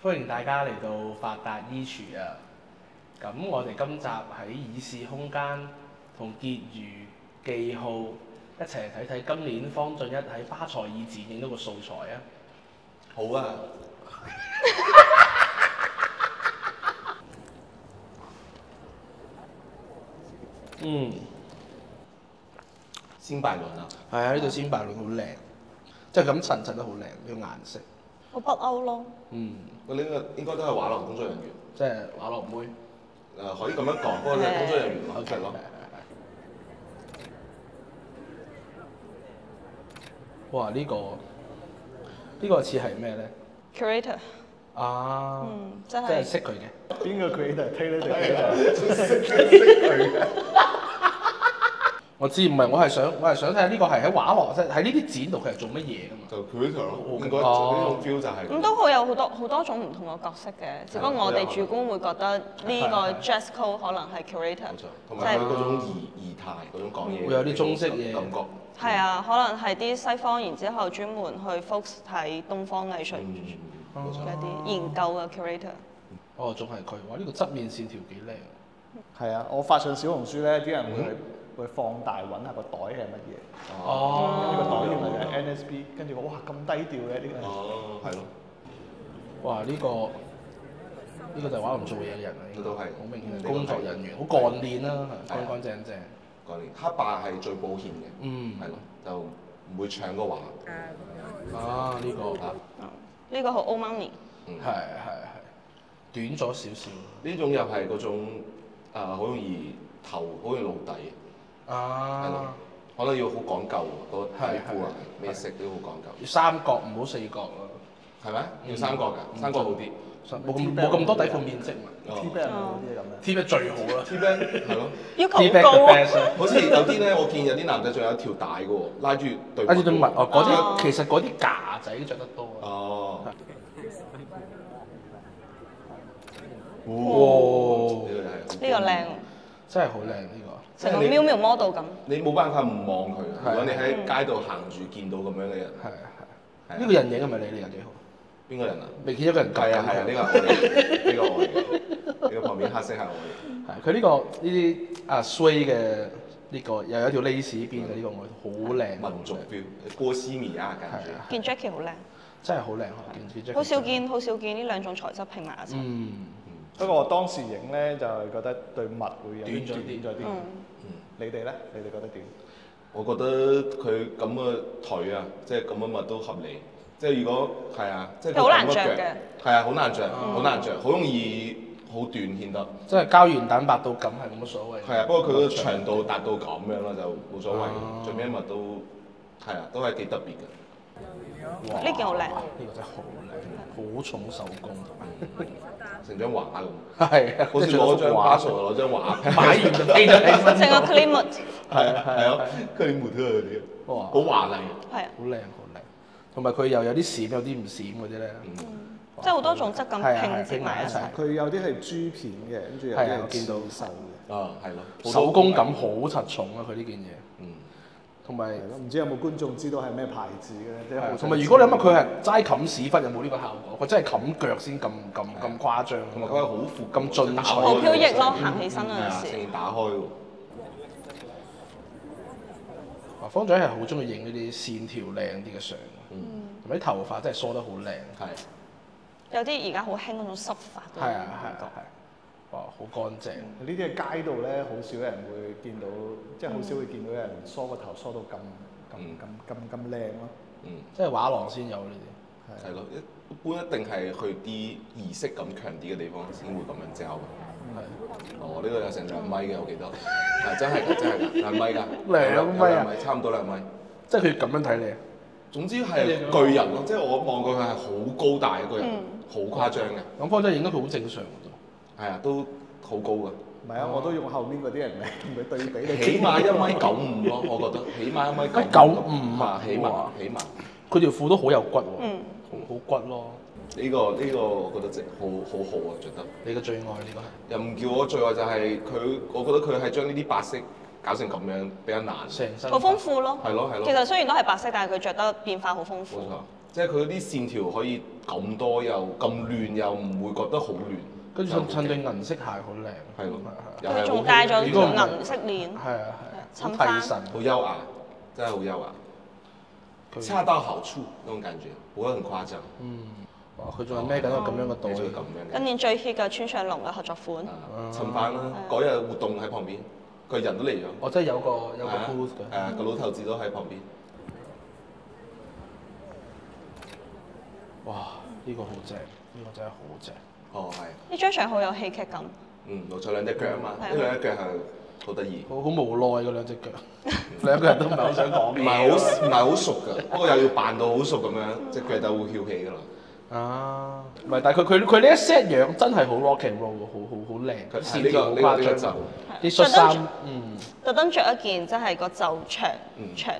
歡迎大家嚟到發達衣櫥啊！咁我哋今集喺議事空間同結餘記號一齊嚟睇睇今年方進一喺巴塞爾展影到個素材啊！好啊！仙拜倫啊，係啊，呢對仙白龍好靚，即係咁襯襯得好靚，呢個顏色。好北歐咯，我呢個應該都係畫廊工作人員，即係畫廊妹。可以咁樣講，不過你係工作人員咯，係咯。哇！呢個似係咩咧？ curator， 啊，真係即係識佢嘅。邊個 creator？Taylor 定 creator？識佢嘅。我知，唔係我係想睇下呢個係喺畫廊，即係喺呢啲展度佢係做乜嘢㗎嘛？就 creator 咯，應該呢種 feel 就係。咁都好有好多種唔同嘅角色嘅，只不過我哋主觀會覺得呢個 dress code 可能係 curator，冇錯，同埋佢嗰種儀態嗰種講嘢，會有啲中式嘢感覺。係啊，可能係啲西方，然之後專門去 focus 睇東方藝術冇錯。嘅一啲研究嘅 curator。哦，仲係佢，哇！呢個側面線條幾靚。係啊，我發上小紅書咧，啲人會放大揾下個袋係乜嘢。哦。呢個袋原來係 NSB，跟住哇咁低調嘅呢個。哦，係咯。哇！呢個就係畫廊做嘢嘅人啊，應該都係好明顯係工作人員，好幹練啦，乾乾淨淨。嗰年黑白係最保險嘅，係咯，就唔會搶個畫。啊，呢個呢個好 old money，係短咗少少。呢種又係嗰種好容易頭好容易露底，係咯，啊，可能要好講究個底褲啊，咩色都好講究。要三角唔好四角咯，係咪？要三角㗎，三角好啲。冇咁多底褲面積嘛。 T-back 嗰啲咁樣。 T-back 最好啦。T-back 係咯，要求 T-back 高 the 啊！ best 啊。好似有啲咧，我見有啲男仔仲有一條帶嘅喎，拉住對拉住對襪哦，嗰哦啲其實嗰啲架仔着得多啊。哦，哇！呢個靚，真係好靚呢個。成個喵喵 model 咁。你冇辦法唔望佢。如果你喺街度行住見到咁樣嘅人，係。呢個人影係咪你嚟㗎？幾好。邊個人啊？未見一個人係啊係啊，呢個係我哋，呢個我哋，呢個旁邊黑色係我哋。係佢呢啲衰嘅呢個又有一條 lace 邊嘅呢個我好靚。民族 feel，波斯米亞感覺。件 Jackie 好靚，真係好靚，見好少見呢兩種材質拼埋一齊。不過我當時影咧就係覺得對襪會有啲短咗啲。你哋咧？你哋覺得點？我覺得佢咁嘅腿啊，即係咁嘅襪都合理。即係如果係啊，即係佢好難咁嘅腳着嘅。係啊，好難着，好難着，好容易好短顯得。即係膠原蛋白到咁係冇乜所謂。係啊，不過佢個長度達到咁樣啦，就冇所謂。着咩襪都係啊，都係幾特別嘅。呢件好靚，呢個真係好靚，好重手工。成張畫咁。係啊，好似攞張巴數攞張畫，買完就飛咗起身。成個 Climate 係啊，佢哋模特嗰啲，哇，好華麗。係啊，好靚好靚，同埋佢又有啲閃有啲唔閃嗰啲咧。即係好多種質感拼接埋一齊。佢有啲係珠片嘅，跟住有啲係啊係見到刺繡嘅。啊，係咯，手工感好柒重啊！佢呢件嘢，同埋係咯，唔知有冇觀眾知道係咩牌子嘅咧？即係好同埋如果你諗下佢係齋冚屎忽，有冇呢個效果？佢真係冚腳先咁誇張，同埋佢係好闊，咁進取好飄逸咯，行起身嗰係啊，陣時。成件打開喎。方仔係好中意影呢啲線條靚啲嘅相，同埋啲頭髮真係梳得好靚。係。有啲而家好興嗰種濕髮嗰種係啊感覺。哇，好乾淨。呢啲喺街度咧，好少人會見到，即係好少會見到有人梳個頭梳到咁靚咯。即係畫廊先有呢啲。係咯，一般一定係去啲儀式感強啲嘅地方先會咁樣膠嘅。係。哦，呢個有成2米嘅，我記得。係真係㗎，真係㗎，2米㗎。2米啊2米，差唔多2米。即係佢咁樣睇你啊？總之係巨人咯，即係我望過佢係好高大一個人，好誇張嘅。咁方仔影得佢好正常嘅係啊，都好高㗎。唔係啊，我都用後面嗰啲人嚟同佢對比你。起碼1.95米咯，我覺得起碼1.95米啊，起碼。佢條褲都好有骨喎，好骨咯。呢個我覺得好啊，着得。你嘅最愛呢個係？又唔叫我最愛，就係佢，我覺得佢係將呢啲白色搞成咁樣比較難。成身。好豐富咯。係咯。其實雖然都係白色，但係佢着得變化好豐富。冇錯。即係佢啲線條可以咁多又咁亂，又唔會覺得好亂。跟住襯對銀色鞋好靚。係咯，又佢係好仲戴咗如果唔係條銀色鏈，係啊係啊，襯翻好提神。好優雅，真係好優雅，佢恰到好處嗰種感覺，不會很誇張。哇！佢仲係孭緊個咁樣嘅袋你。仲要咁樣嘅今年最 hit 嘅村上隆嘅合作款，襯翻啦，嗰日活動喺旁邊，佢人都嚟咗。我真係有個係啊 booth 嘅。係啊，個老頭子都喺旁邊。哇！呢個好正，呢個真係好正。哦，係。呢張相好有戲劇感。露出兩隻腳啊嘛，係啊呢兩隻腳係好得意。好無奈嗰兩隻腳，兩個人都唔係好想講嘢。唔係好熟㗎，不過又要扮到好熟咁樣，隻腳就會翹起㗎啦。啊，唔係，但係佢呢一 set 樣真係好 rock and roll 喎，好靚，佢線條好誇張就。啲恤衫，特登着一件真係個袖長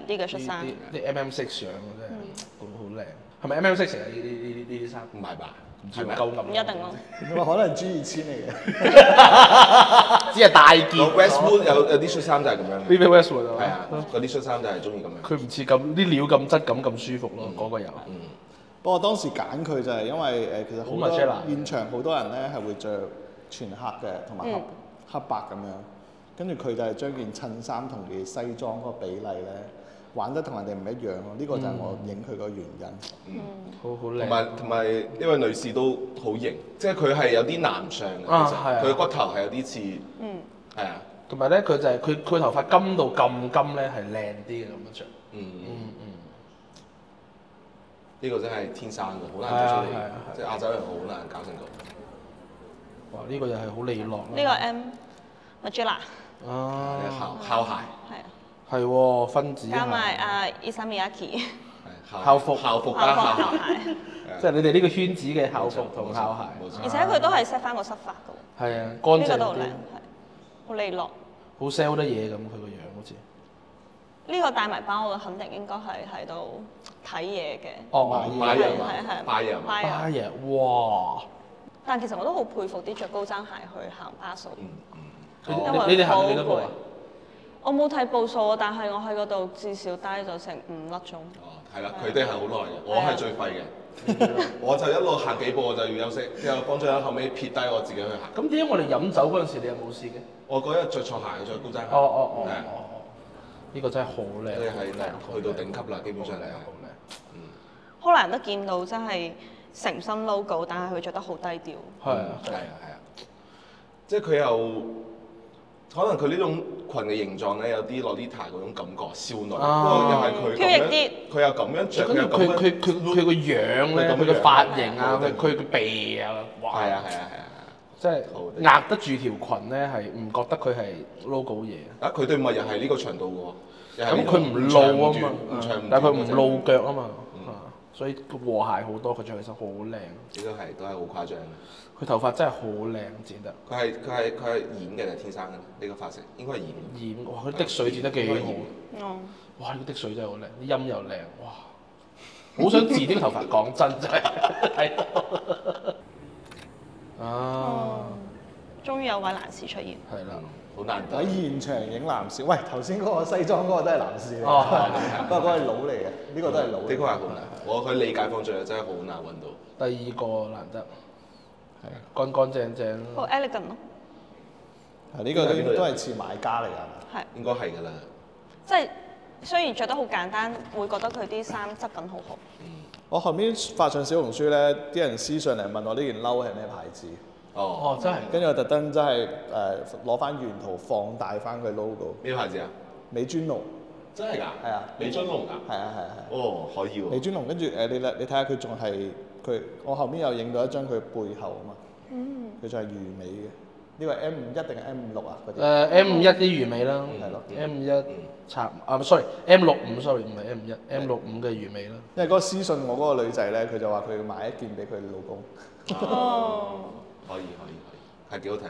啲嘅恤衫。啲 MM6 相真係好靚。係咪 MM6嚟啊？呢啲衫？唔係吧？唔知係咪夠暗。唔一定咯。咁啊，可能 G2000嚟嘅。只係大件。 Westwood 有啲恤衫就係咁樣。 Vivienne Westwood 係啊，嗰啲恤衫就係中意咁樣。佢唔似咁啲料咁質感咁舒服咯，嗰個又。不過當時揀佢就係因為其實好多現場好多人咧係會着全黑嘅，同埋黑白咁樣。跟住佢就係將件襯衫同件西裝嗰個比例咧玩得同人哋唔一樣咯。呢個就係我影佢個原因。好靚。同埋呢位女士都好型，即係佢係有啲男相嘅，其實佢骨頭係有啲似。係啊。同埋咧，佢就係佢頭髮金到咁金咧，係靚啲嘅咁樣着。呢個真係天生嘅，好難做出嚟。即係亞洲人好難搞成咁。哇！呢個又係好利落。呢個 M Magella。啊！校鞋。係啊。係喎，分子。加埋阿 Isamiyaki。校服加校鞋。即係你哋呢個圈子嘅校服同校鞋。而且佢都係 set 翻個膝髮嘅喎。係啊，乾淨啲。呢個都好靚，係好利落。好 sell 得嘢咁，佢個樣好似。呢個帶埋包嘅肯定應該係喺度睇嘢嘅。哦，買嘢買嘢，哇！但其實我都好佩服啲着高踭鞋去行巴數。你哋行咗幾多步啊？我冇睇步數，但係我喺嗰度至少待咗成5粒鐘。哦，係啦，佢哋係好耐嘅，我係最廢嘅。我就一路行幾步我就要休息，之後幫咗後尾撇低我自己去行。咁點解我哋飲酒嗰陣時你有冇試嘅？我嗰日着錯鞋，着高踭鞋。哦。呢個真係好靚。你係去到頂級啦，基本上係好靚。好難得見到真係成身 logo，但係佢着得好低調。係啊。即係佢又可能佢呢種裙嘅形狀咧，有啲 Lolita 嗰種感覺，少女。不過又係佢咁樣，佢又咁樣着，佢個樣咧，佢嘅髮型啊，佢個鼻啊，哇！係啊。即係壓得住條裙咧，係唔覺得佢係 logo 嘢。啊！佢對襪又係呢個長度喎。咁佢唔露啊嘛，但係佢唔露腳啊嘛，所以和諧好多。佢着起身好靚。呢個都係好誇張嘅。佢頭髮真係好靚剪得。佢係染嘅定係天生嘅？呢個髮型應該係染。染，哇！佢滴水剪得幾好。哇！呢個滴水真係好靚，啲音又靚，哇！好想自呢個頭髮，講真真係。終於有位男士出現。係啦，好難得。喺現場影男士，喂，頭先嗰個西裝嗰個都係男士嚟。不過嗰個係佬嚟嘅，呢個都係佬。呢個係好難，我去理解放著真係好難揾到。第二個難得，係乾乾淨淨。好 elegant 咯。係呢個都係似買家嚟㗎。係。應該係㗎啦。即係雖然着得好簡單，會覺得佢啲衫質感好好。我後面發上小紅書咧，啲人私上嚟問我呢件褸係咩牌子。哦，真係。跟住我特登真係攞翻原圖放大翻佢 logo。咩牌子啊？美專龍。真係㗎？係啊。美專龍㗎？係啊。哦，可以喎。美專龍跟住你睇下佢仲係佢，我後面又影到一張佢背後啊嘛。佢仲係魚尾嘅。呢個 M51定係 M56啊？嗰啲。M51啲魚尾啦。係咯。M51插sorry，M65 唔係 M51，M65嘅魚尾啦。因為嗰個私信我嗰個女仔咧，佢就話佢要買一件俾佢老公。哦。可以，係幾好睇。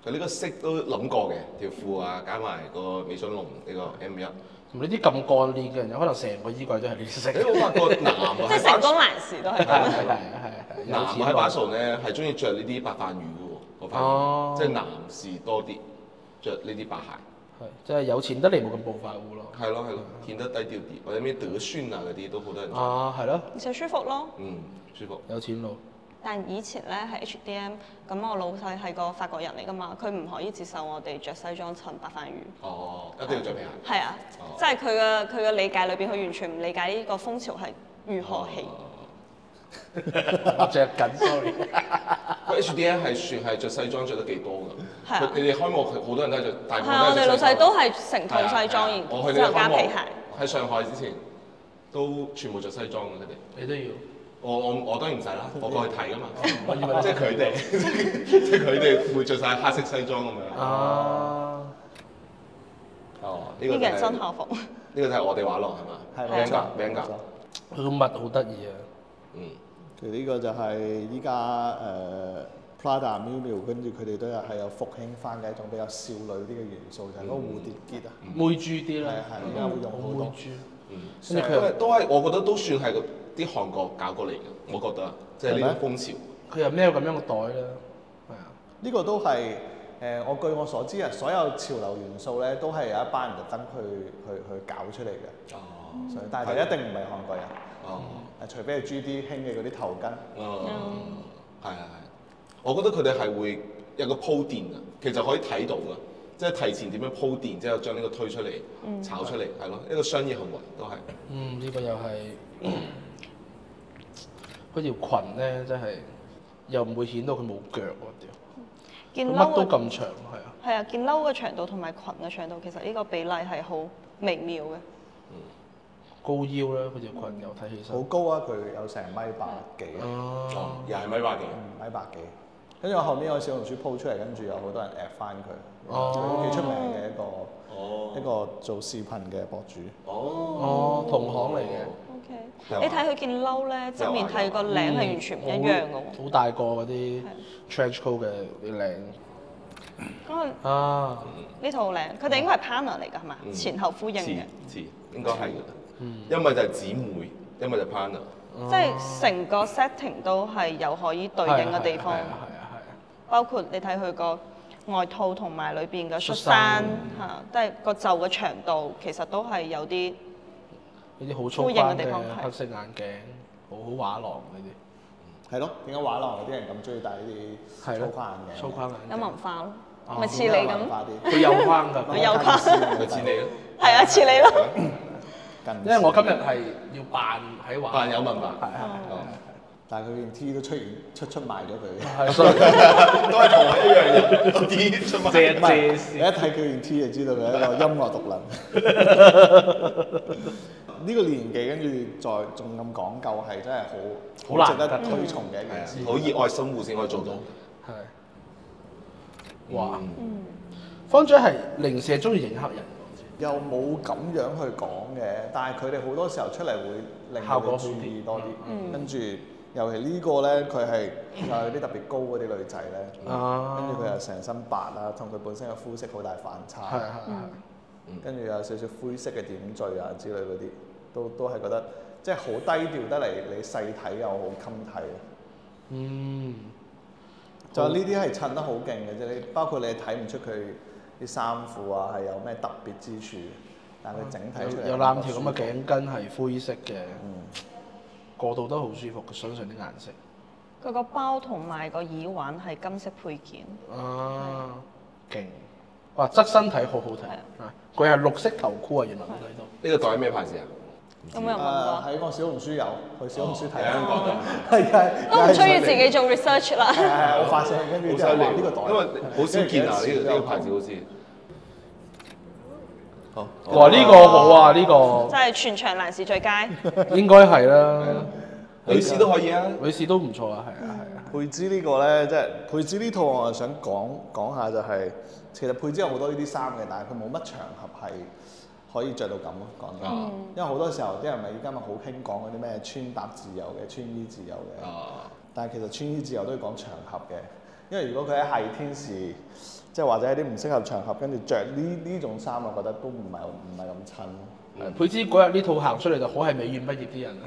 佢呢個色都諗過嘅，條褲啊，加埋個美津濃呢個 M1。同呢啲咁幹練嘅人，有可能成個衣櫃都係呢啲色。我發覺男啊，即係成功男士都係。係。男喺巴蜀咧係中意着呢啲白飯魚嘅喎，我發現。即係男士多啲着呢啲白鞋。係即係有錢得嚟冇咁暴發戶咯。係咯，顯得低調啲，或者咩德宣啊嗰啲都好多人做。係咯。而且舒服咯。舒服。有錢佬。但以前咧喺 H&M，咁我老細係個法國人嚟㗎嘛，佢唔可以接受我哋着西裝襯白飯魚。一定要着皮鞋。係啊，即係佢嘅理解裏邊，佢完全唔理解呢個風潮係如何起。我着緊，sorry。H&M 係算係着西裝着得幾多㗎？係啊。你哋開幕好多人都係着大部分係啊，我哋老細都係成套西裝，然之後加皮鞋。喺上海之前都全部着西裝㗎，佢哋。你都要。我當然唔使啦，我過去睇㗎嘛。我以為即係佢哋，即係佢哋會着晒黑色西裝咁樣。呢個係新校服。呢個就係我哋畫廊係嘛？係名格。佢個襪好得意啊！佢呢個就係依家Prada、Miu Miu，跟住佢哋都係有復興翻嘅一種比較少女啲嘅元素，就係嗰個蝴蝶結啊，妹豬啲啦，係依家會用好多。跟住佢都係，我覺得都算係啲韓國搞過嚟嘅，我覺得即係呢個風潮。佢又孭個咁樣嘅袋啦，係啊。呢個都係我據我所知啊，所有潮流元素咧都係有一班人特登去搞出嚟嘅。但係就一定唔係韓國人。除非係 GD 興嘅嗰啲頭巾。係。我覺得佢哋係會有個鋪墊啊，其實可以睇到㗎，即係提前點樣鋪墊，之後將呢個推出嚟，炒出嚟，係咯，一個商業行為都係。呢個又係嗰條裙咧，真係又唔會顯到佢冇腳喎，屌！乜都咁長，係啊。係啊，件褸嘅長度同埋裙嘅長度，其實呢個比例係好微妙嘅。高腰啦，佢條裙又睇起身。好高啊！佢有成米八幾啊！又係米八幾。米八幾。跟住我後面有小紅書 po 出嚟，跟住有好多人 at 翻佢。佢幾出名嘅一個做視頻嘅博主。同行嚟嘅。OK。你睇佢件褸咧，側面睇個領係完全唔一樣嘅喎。好大個嗰啲 trench coat 嘅啲領。呢套領，佢哋應該係 partner 嚟㗎係嘛？前後呼應嘅。似應該係㗎。一咪就係姊妹，一咪就 partner。即係成個 setting 都係有可以對應嘅地方。包括你睇佢個外套同埋裏邊嘅恤衫嚇，即係個袖嘅長度，其實都係有啲好粗獷嘅黑色眼鏡，好畫廊呢啲。係咯，點解畫廊嗰啲人咁中意戴呢啲粗框眼鏡？粗框眼鏡。有文化咯，咪似你咁。佢有框㗎。佢有框。咪似你咯。係啊，似你咯。因為我今日係要扮喺畫。扮有文化。係。但係佢件 T 都出賣咗佢。係，所以都係同我一樣嘅 T 出賣。你一睇佢件 T 就知道佢係一個音樂毒撚。呢個年紀跟住再仲咁講究係真係好值得推崇嘅一件事。好熱愛生活先可以做到。係。哇！方丈係零舍中意影黑人。又冇咁樣去講嘅，但係佢哋好多時候出嚟會令到佢注意多啲。跟住尤其呢個咧，佢係又係啲特別高嗰啲女仔咧，跟住佢又成身白啦，同佢本身嘅膚色好大反差。跟住有少少灰色嘅點綴啊之類嗰啲，都係覺得即係好低調得嚟，你細睇又好襟睇。就呢啲係襯得好勁嘅啫，你包括你睇唔出佢啲衫褲啊係有咩特別之處，但係佢整體出嚟有攬條咁嘅頸巾係灰色嘅，過渡得好舒服，相信啲顏色。佢個包同埋個耳環係金色配件。勁！哇，側身睇好好睇。佢係綠色頭箍啊，原來我睇到。呢個袋係咩牌子啊？有冇人問過？喺我小紅書有，去小紅書睇香港都唔需要自己做 research 啦。我發現跟住之後呢個袋，因為好少見啊，呢個牌子好似。好。哇！呢個好啊，呢個。真係全場男士最佳。應該係啦。女士都可以啊，女士都唔錯啊，係啊。佩茲呢個咧，即係佩茲呢套我係想講下就係，其實佩茲有好多呢啲衫嘅，但係佢冇乜場合係可以着到咁咯，講真。因為好多時候啲人咪而家咪好興講嗰啲咩穿搭自由嘅、穿衣自由嘅。但係其實穿衣自由都要講場合嘅，因為如果佢喺係天時，即係或者喺啲唔適合場合，跟住着呢種衫，我覺得都唔係咁襯。佩茲嗰日呢套行出嚟就好係美院畢業啲人啊！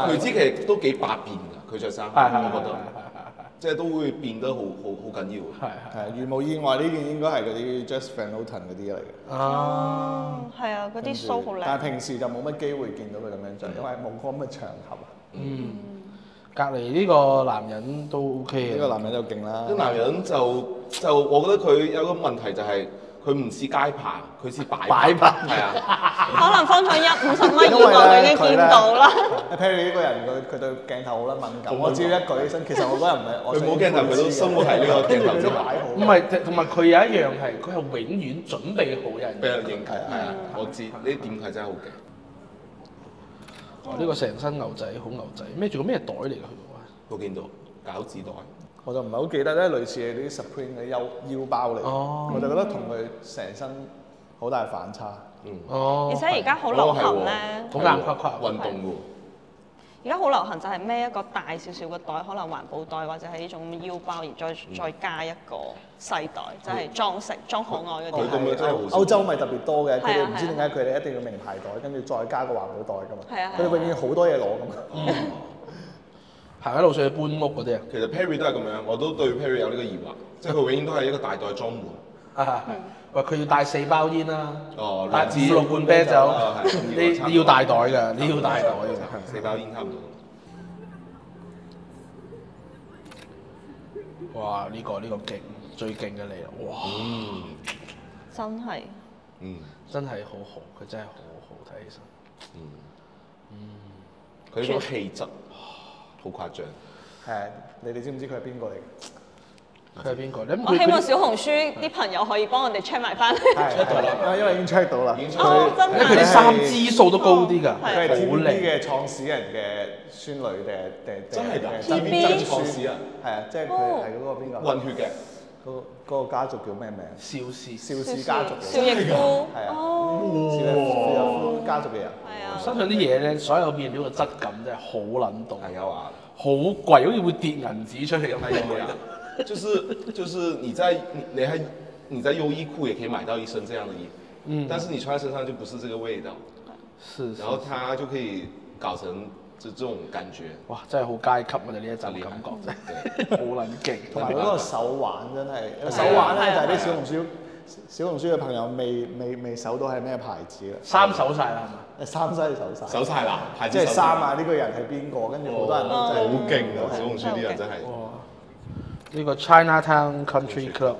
佩茲其實都幾百變㗎，佢着衫，我覺得。即係都會變得好緊要。係，如無意外呢件應該係嗰啲 Just Van Noten 嗰啲嚟嘅。哦，係啊，嗰啲鬚好靚。但係平時就冇乜機會見到佢咁樣着，因為冇咁嘅場合啊。隔離呢個男人都 OK 嘅。呢個男人就勁啦。呢個男人就我覺得佢有個問題就係佢唔似街爬，佢似擺爬。係啊。可能方向50米以內佢已經見到啦。Perry 呢個人佢對鏡頭好撚敏感，我只要一舉起身，其實我嗰日唔係我。佢冇鏡頭，佢都生活喺呢個鏡頭之下。唔係，同埋佢有一樣係，佢係永遠準備好有人俾人影。係啊，我知呢點係真係好勁。呢個成身牛仔，好牛仔，孭住個咩袋嚟㗎佢？我見到餃子袋。我就唔係好記得咧，類似係啲 Supreme 嘅腰包嚟，我就覺得同佢成身好大反差。而且而家好流行咧，好硬垮垮運動喎。而家好流行就係孭一個大少少嘅袋，可能環保袋或者係呢種腰包，而再加一個細袋，即係裝飾裝可愛嗰啲。佢咁樣真係好少。歐洲咪特別多嘅，佢哋唔知點解佢哋一定要名牌袋，跟住再加個環保袋㗎嘛。係啊。佢哋永遠好多嘢攞㗎嘛。行喺路上去搬屋嗰啲啊。其實 Perry 都係咁樣，我都對 Perry 有呢個疑惑，即係佢永遠都係一個大袋裝滿。喂，佢要帶4包煙啦，帶支5、6罐啤酒，你要大袋㗎，你要大袋㗎。4包煙差唔多。哇！呢個勁，最勁嘅你啦！哇！真係。真係好好，佢真係好好睇起身。佢呢個氣質好誇張。係，你哋知唔知佢係邊個嚟？佢係邊個？我希望小紅書啲朋友可以幫我哋 check 埋翻。check 到啦，因為已經 check 到啦。真係。佢啲衫支數都高啲㗎，佢係 TVB 嘅創始人嘅孫女定真係㗎 TVB 真創始人。係啊，即係佢係嗰個邊個？混血嘅。嗰個家族叫咩名？邵氏家族。邵逸夫。係啊。邵逸夫家族嘅人。係啊。身上啲嘢咧，所有面料嘅質感真係好撚動。係有啊。好貴，好似會跌銀紙出嚟咁樣。就是你在優衣庫也可以買到一身這樣的衣服，但是你穿在身上就不是這個味道。然後它就可以搞成這種感覺。哇！真係好階級，我哋呢一集感覺真係好撚勁。同埋嗰個手環真係，手環咧就係啲小紅書嘅朋友未搜到係咩牌子啦。衫搜晒啦係嘛？衫真係搜晒。搜晒啦，即係衫啊！呢個人係邊個？跟住好多人都真係好勁㗎，小紅書啲人真係。呢個 Chinatown Country Club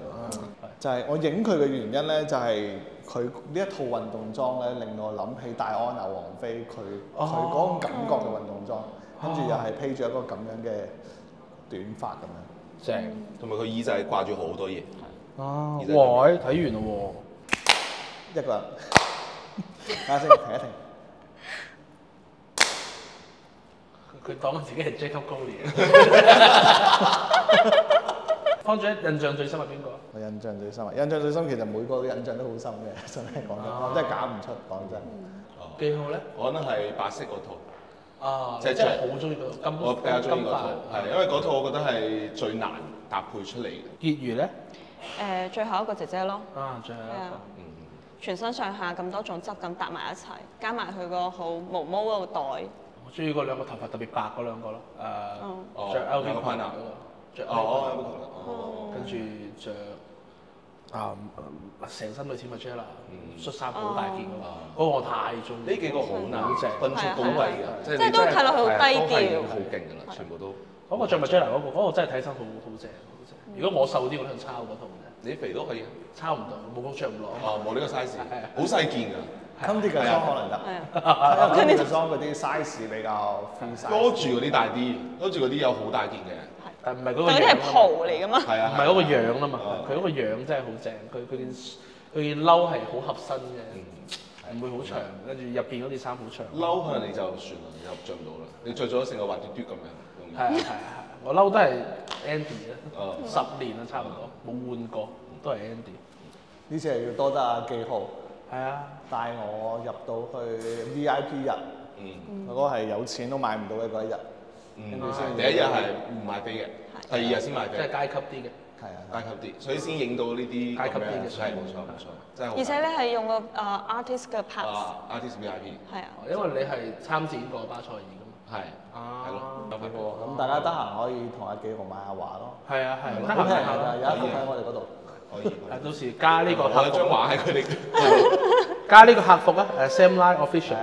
就係我影佢嘅原因咧，就係佢呢一套運動裝咧，令我諗起戴安娜王妃佢嗰種感覺嘅運動裝，跟住又係披住一個咁樣嘅短髮咁樣，正。同埋佢耳仔掛住好多嘢。哇！睇完啦喎，一個人，等下先，停一停。佢當自己係 Jacob Collier。方丈印象最深係邊個？我印象最深其實每個都印象都好深嘅，真係講真，我真係揀唔出，講真。幾號咧？我覺得係白色嗰套。即係好中意嗰套金。我比較中意嗰套，係因為嗰套我覺得係最難搭配出嚟嘅。結餘咧？最後一個姐姐咯。最後一個。全身上下咁多種質感搭埋一齊，加埋佢個好毛毛嗰個袋。我中意嗰兩個頭髮特別白嗰兩個咯。着 Alvin Klein 嗰個。跟住着成身類似 Margiela，恤衫好大件嗰個，嗰個我太中意。呢幾個好難，正，分出高位嘅，即係都睇落去好低調，好勁㗎啦，全部都。嗰個着 Margiela 嗰個真係睇身好正，好正。如果我瘦啲，我想抄嗰套嘅。你肥都可以，抄唔到，冇咁着唔落。冇呢個 size，好細件㗎。襟啲嘅裝可能得，因為襟啲嘅裝嗰啲 size 比較 free size。多住嗰啲大啲，多住嗰啲有好大件嘅。但唔係嗰個樣。嗰啲係袍嚟㗎嘛？係啊，唔係嗰個樣啊嘛，佢嗰個樣真係好正，佢件褸係好合身嘅，唔會好長，跟住入邊嗰啲衫好長。褸可能你就算啦，你就着唔到啦，你着咗成個滑嘟嘟咁樣。係，我褸都係 Andy 啦，10年啦差唔多，冇換過，都係 Andy。呢次係要多得阿記號。係啊，帶我入到去 VIP 日，嗰個係有錢都買唔到嘅嗰一日。跟住先第一日係唔買飛嘅，第二日先買飛。即係階級啲嘅。係啊，階級啲，所以先影到呢啲階級啲嘅係冇錯，真係好。而且你係用個artist 嘅 pass。artist VIP。係啊。因為你係參展過巴塞爾㗎嘛。係咯，有幾個咁大家得閒可以同阿紀豪買下畫咯。係啊係，好平㗎，有一幅喺我哋嗰度。可以。到時加呢個我有張畫喺佢哋，加呢個客服啊，Sam Line Official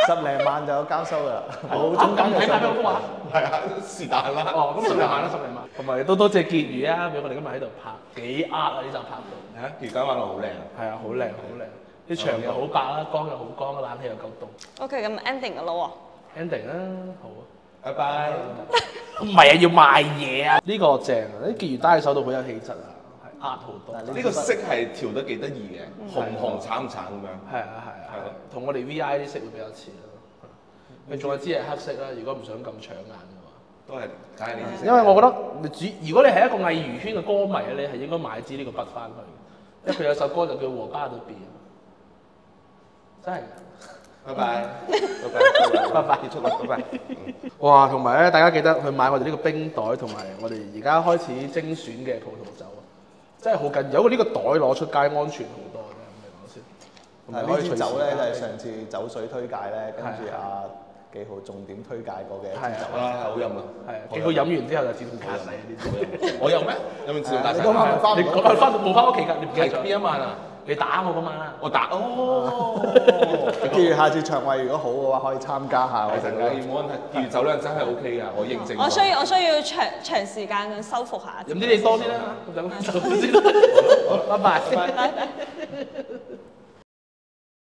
10零萬就有交收㗎啦，冇中間嘅上幅畫。係啊，是但啦。哦，咁10零萬啦，10零萬。同埋都多謝傑宇啊，俾我哋今日喺度拍，幾壓啊呢集拍到。嚇，而家玩到好靚。係啊，好靚好靚，啲牆又好白啦，光又好光，冷氣又夠凍。OK，咁 ending 㗎咯喎。ending 啦，好啊。拜拜。唔係啊，要賣嘢啊！呢個正啊，啲傑宇戴喺手度好有氣質啊，係壓好多。呢個色係調得幾得意嘅，紅紅橙橙咁樣。係啊係啊係啊，同我哋 VI 啲色會比較似咯。佢仲有支係黑色啦，如果唔想咁搶眼嘅話，都係睇下你。因為我覺得如果你係一個藝娛圈嘅歌迷咧，你係應該買支呢個筆翻去，因為佢有首歌就叫《和巴到變》，真係。拜拜，拜拜，結束啦，拜拜。哇，同埋咧，大家記得去買我哋呢個冰袋，同埋我哋而家開始精選嘅葡萄酒，真係好緊要。有個呢個袋攞出街安全好多嘅，唔係講笑。呢支酒咧就係上次酒水推介咧，跟住阿紀豪重點推介過嘅一支酒啦，好飲啊！係啊，紀豪飲完之後就自動駕駛呢啲。我有咩？有冇自動駕駛？你嗰晚咪翻唔到？翻冇翻屋企㗎？你唔記得咗？邊一晚啊？你打我嗰晚啊？我打哦。跟住下次腸胃如果好嘅話，可以參加下。其實冇問題，酒量真係 OK 㗎，我認證。我需要長時間咁修復下。飲啲你多啲啦，咁就先。拜拜。